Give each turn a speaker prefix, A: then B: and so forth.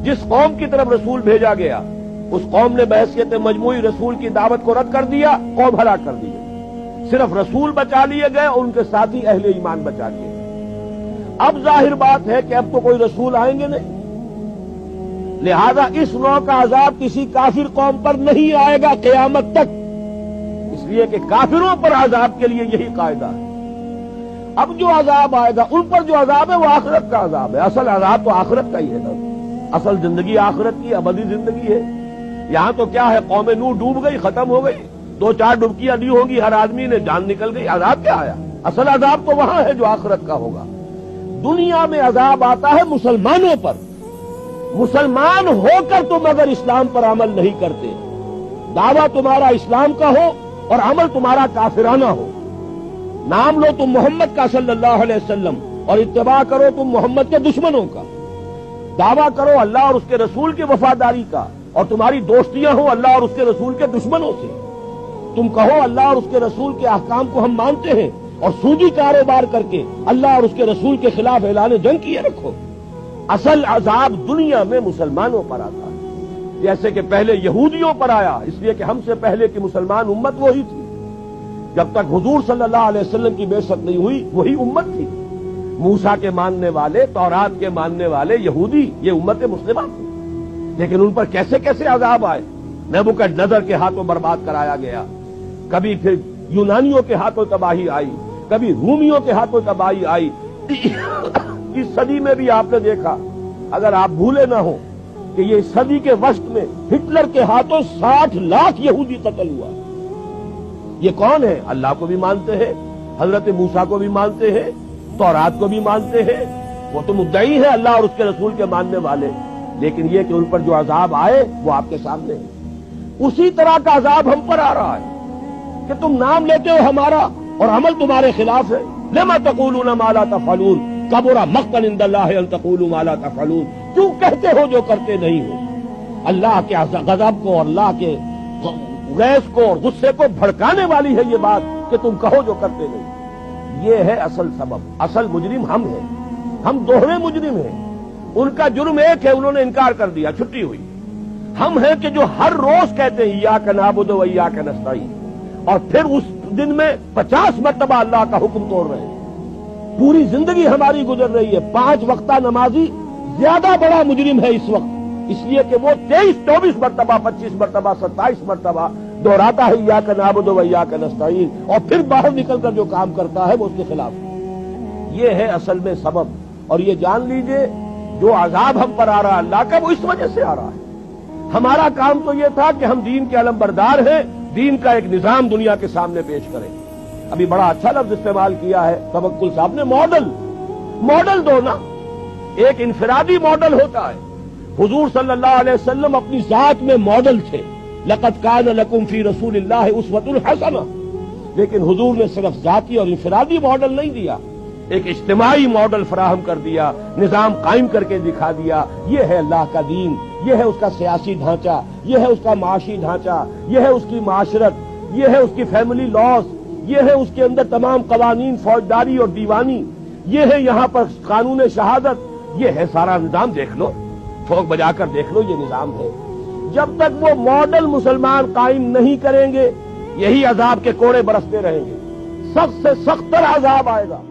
A: جس قوم کی طرف رسول بھیجا گیا اس قوم نے بحیثیت مجموعی رسول کی دعوت کو رد کر دیا، قوم ہلاک کر دی گئی۔ صرف رسول بچا لیے گئے اور ان کے ساتھی اہل ایمان بچا لیے گئے۔ اب ظاہر بات ہے کہ اب تو کوئی رسول آئیں گے نہیں، لہذا اس نوع کا عذاب کسی کافر قوم پر نہیں آئے گا قیامت تک، اس لیے کہ کافروں پر عذاب کے لیے یہی قاعدہ ہے۔ اب جو عذاب آئے گا ان پر جو عذاب ہے وہ آخرت کا عذاب ہے، اصل عذاب تو آخرت کا ہی ہے نا، اصل زندگی آخرت کی ابدی زندگی ہے۔ یہاں تو کیا ہے، قوم نوح ڈوب گئی، ختم ہو گئی، 2-4 ڈبکیاں دی ہوں گی، ہر آدمی نے جان نکل گئی، عذاب کیا آیا؟ اصل عذاب تو وہاں ہے جو آخرت کا ہوگا۔ دنیا میں عذاب آتا ہے مسلمانوں پر، مسلمان ہو کر تم اگر اسلام پر عمل نہیں کرتے، دعویٰ تمہارا اسلام کا ہو اور عمل تمہارا کافرانہ ہو، نام لو تم محمد کا صلی اللہ علیہ وسلم اور اتباع کرو تم محمد کے دشمنوں کا، دعویٰ کرو اللہ اور اس کے رسول کی وفاداری کا اور تمہاری دوستیاں ہوں اللہ اور اس کے رسول کے دشمنوں سے، تم کہو اللہ اور اس کے رسول کے احکام کو ہم مانتے ہیں اور سودی کاروبار کر کے اللہ اور اس کے رسول کے خلاف اعلان جنگ کیے رکھو۔ اصل عذاب دنیا میں مسلمانوں پر آتا ہے، جیسے کہ پہلے یہودیوں پر آیا، اس لیے کہ ہم سے پہلے کی مسلمان امت وہی تھی، جب تک حضور صلی اللہ علیہ وسلم کی بعثت نہیں ہوئی وہی امت تھی۔ موسیٰ کے ماننے والے، تورات کے ماننے والے یہودی، یہ امت مسلمہ تھی، لیکن ان پر کیسے کیسے عذاب آئے۔ نبوکدنضر کے ہاتھوں برباد کرایا گیا، کبھی پھر یونانیوں کے ہاتھوں تباہی آئی، کبھی رومیوں کے ہاتھوں تباہی آئی۔ اس صدی میں بھی آپ نے دیکھا، اگر آپ بھولے نہ ہو کہ یہ صدی کے وسط میں ہٹلر کے ہاتھوں 60 لاکھ یہودی قتل ہوا۔ یہ کون ہے؟ اللہ کو بھی مانتے ہیں، حضرت موسیٰ کو بھی مانتے ہیں، تورات کو بھی مانتے ہیں، وہ تو مدعی ہے اللہ اور اس کے رسول کے ماننے والے، لیکن یہ کہ ان پر جو عذاب آئے وہ آپ کے سامنے ہے۔ اسی طرح کا عذاب ہم پر آ رہا ہے کہ تم نام لیتے ہو ہمارا اور عمل تمہارے خلاف ہے۔ لما تقولون ما لا تفعلون کبر مقتا عند اللہ ان تقولوا ما لا تفعلون، کیوں کہتے ہو جو کرتے نہیں ہو؟ اللہ کے غضب کو اور اللہ کے غیظ کو اور غصے کو بھڑکانے والی ہے یہ بات کہ تم کہو جو کرتے نہیں۔ یہ ہے اصل سبب، اصل مجرم ہم ہیں، ہم دوہرے مجرم ہیں۔ ان کا جرم ایک ہے، انہوں نے انکار کر دیا، چھٹی ہوئی۔ ہم ہیں کہ جو ہر روز کہتے ہیں ایاک نعبد و ایاک نستعین، اور پھر اس دن میں 50 مرتبہ اللہ کا حکم توڑ رہے ہیں۔ پوری زندگی ہماری گزر رہی ہے، 5 وقتہ نمازی زیادہ بڑا مجرم ہے اس وقت، اس لیے کہ وہ 23-24 مرتبہ، 25 مرتبہ، 27 مرتبہ دہراتا ہے ایاک نعبد و ایاک نستعین، اور پھر باہر نکل کر جو کام کرتا ہے وہ اس کے خلاف۔ یہ ہے اصل میں سبب، اور یہ جان لیجئے جو عذاب ہم پر آ رہا ہے اللہ کا وہ اس وجہ سے آ رہا ہے۔ ہمارا کام تو یہ تھا کہ ہم دین کے علم بردار ہیں، دین کا ایک نظام دنیا کے سامنے پیش کریں۔ ابھی بڑا اچھا لفظ استعمال کیا ہے توکل صاحب نے، ماڈل دو نا۔ ایک انفرادی ماڈل ہوتا ہے، حضور صلی اللہ علیہ وسلم اپنی ذات میں ماڈل تھے، لقد کان لکم فی رسول اللہ اسوۃ حسنہ، لیکن حضور نے صرف ذاتی اور انفرادی ماڈل نہیں دیا، ایک اجتماعی ماڈل فراہم کر دیا، نظام قائم کر کے دکھا دیا۔ یہ ہے اللہ کا دین، یہ ہے اس کا سیاسی ڈھانچہ، یہ ہے اس کا معاشی ڈھانچہ، یہ ہے اس کی معاشرت، یہ ہے اس کی فیملی لاز، یہ ہے اس کے اندر تمام قوانین فوجداری اور دیوانی، یہ ہے یہاں پر قانون شہادت، یہ ہے سارا نظام۔ دیکھ لو، ٹھوک بجا کر دیکھ لو، یہ نظام ہے۔ جب تک وہ ماڈل مسلمان قائم نہیں کریں گے یہی عذاب کے کوڑے برستے رہیں گے، سخت سے سخت تر عذاب آئے گا۔